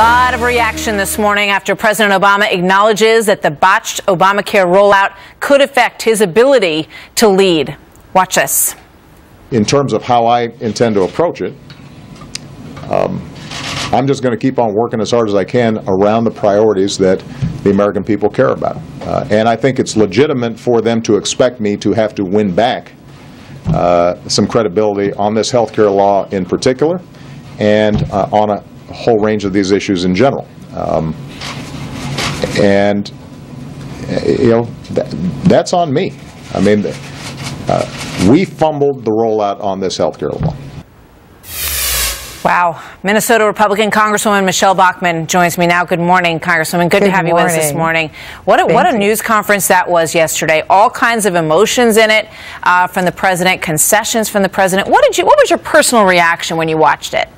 lot of reaction this morning after President Obama acknowledges that the botched Obamacare rollout could affect his ability to lead. Watch this. In terms of how I intend to approach it, I'm just going to keep on working as hard as I can around the priorities that the American people care about. And I think it's legitimate for them to expect me to have to win back some credibility on this health care law in particular, and on a whole range of these issues in general. And, you know, that's on me. I mean, we fumbled the rollout on this health care law. Wow. Minnesota Republican Congresswoman Michele Bachmann joins me now. Good morning, Congresswoman. Good to have you with us this morning. What a news conference that was yesterday. All kinds of emotions in it from the president, concessions from the president. What was your personal reaction when you watched it?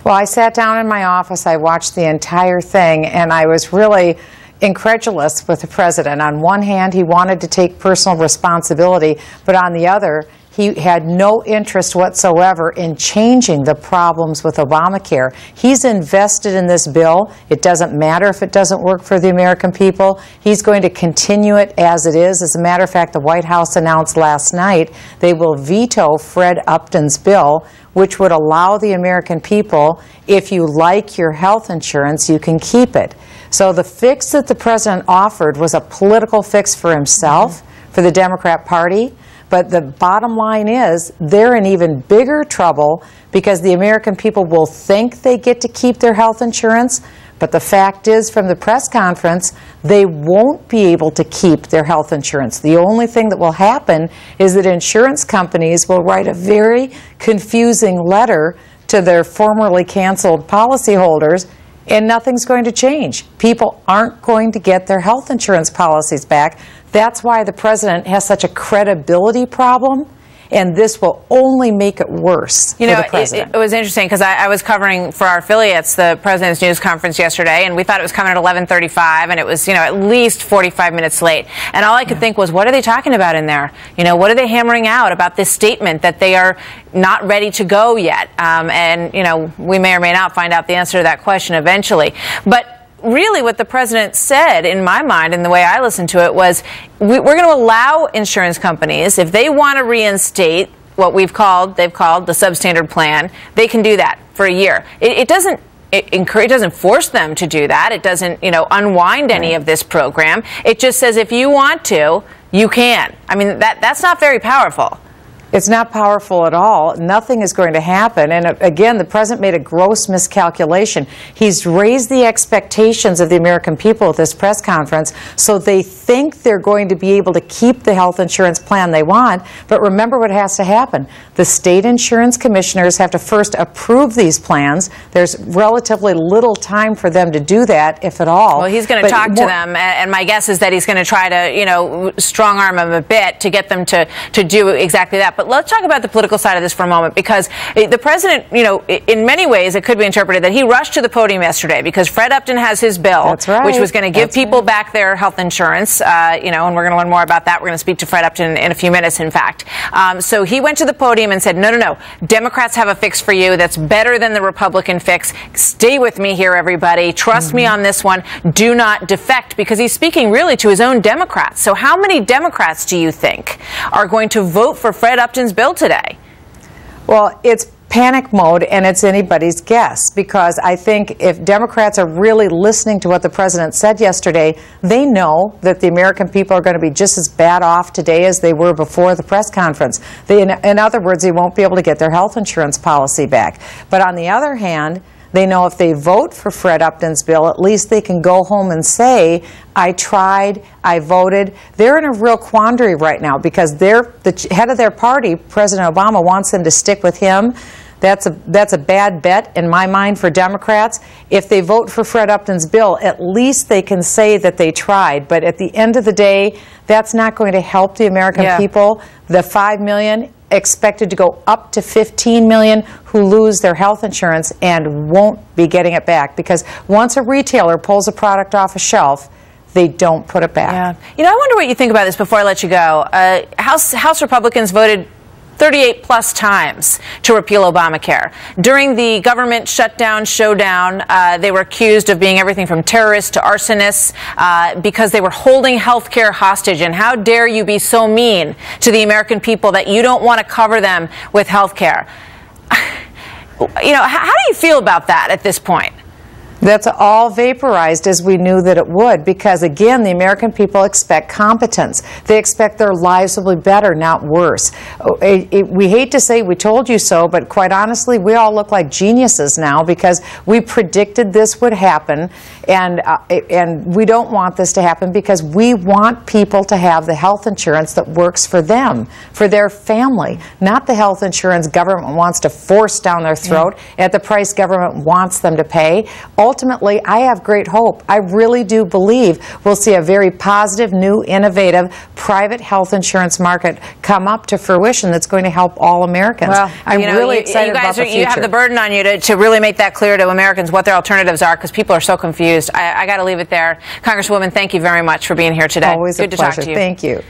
Well, I sat down in my office, I watched the entire thing, and I was really incredulous with the president. On one hand, he wanted to take personal responsibility, but on the other, he had no interest whatsoever in changing the problems with Obamacare. He's invested in this bill. It doesn't matter if it doesn't work for the American people. He's going to continue it as it is. As a matter of fact, the White House announced last night they will veto Fred Upton's bill, which would allow the American people, if you like your health insurance, you can keep it. So the fix that the president offered was a political fix for himself, for the Democrat Party. But the bottom line is they're in even bigger trouble because the American people will think they get to keep their health insurance, but the fact is, from the press conference, they won't be able to keep their health insurance. The only thing that will happen is that insurance companies will write a very confusing letter to their formerly canceled policyholders, and nothing's going to change. People aren't going to get their health insurance policies back. That's why the president has such a credibility problem, and this will only make it worse for the president. It was interesting because I was covering for our affiliates the president's news conference yesterday, and we thought it was coming at 11:35, and it was, at least 45 minutes late. And all I could think was, what are they talking about in there? What are they hammering out about this statement that they are not ready to go yet? And we may or may not find out the answer to that question eventually. But really what the president said, in my mind, and the way I listened to it, was we're going to allow insurance companies, if they want to reinstate what they've called the substandard plan, they can do that for a year. It doesn't force them to do that. It doesn't, unwind any of this program. It just says if you want to, you can. I mean, that's not very powerful. It's not powerful at all. Nothing is going to happen. And again, the president made a gross miscalculation. He's raised the expectations of the American people at this press conference, so they think they're going to be able to keep the health insurance plan they want. But remember what has to happen. The state insurance commissioners have to first approve these plans. There's relatively little time for them to do that, if at all. Well, he's going to talk to them, and my guess is that he's going to try to, strong arm them a bit to get them to do exactly that. But let's talk about the political side of this for a moment, because the president, in many ways, it could be interpreted that he rushed to the podium yesterday because Fred Upton has his bill, which was going to give people back their health insurance, and we're going to learn more about that. We're going to speak to Fred Upton in a few minutes, in fact. So he went to the podium and said, no, Democrats have a fix for you that's better than the Republican fix. Stay with me here, everybody. Trust me on this one. Do not defect, because he's speaking really to his own Democrats. So how many Democrats do you think are going to vote for Fred Upton's bill today? Well, it's panic mode, and it's anybody's guess, because I think if Democrats are really listening to what the president said yesterday, they know that the American people are going to be just as bad off today as they were before the press conference. In other words, they won't be able to get their health insurance policy back. But on the other hand, they know if they vote for Fred Upton's bill, at least they can go home and say, I tried, I voted. They're in a real quandary right now because the head of their party, President Obama, wants them to stick with him. That's a bad bet in my mind for Democrats. If they vote for Fred Upton's bill, at least they can say that they tried. But at the end of the day, that's not going to help the American people. The 5 million expected to go up to 15 million who lose their health insurance and won't be getting it back, because once a retailer pulls a product off a shelf, they don't put it back. Yeah. I wonder what you think about this before I let you go. House Republicans voted 38 plus times to repeal Obamacare. During the government shutdown showdown, they were accused of being everything from terrorists to arsonists because they were holding health care hostage. And how dare you be so mean to the American people that you don't want to cover them with health care? You know, how do you feel about that at this point? That's all vaporized as we knew that it would, because again, the American people expect competence. They expect their lives will be better, not worse. We hate to say we told you so, but quite honestly, we all look like geniuses now because we predicted this would happen, and we don't want this to happen because we want people to have the health insurance that works for them, for their family, not the health insurance government wants to force down their throat at the price government wants them to pay. Ultimately, I have great hope. I really do believe we'll see a very positive, new, innovative private health insurance market come up to fruition that's going to help all Americans. Well, I'm really excited about the future. You have the burden on you to really make that clear to Americans what their alternatives are, because people are so confused. I got to leave it there. Congresswoman, thank you very much for being here today. Always a pleasure. Good to talk to you. Thank you.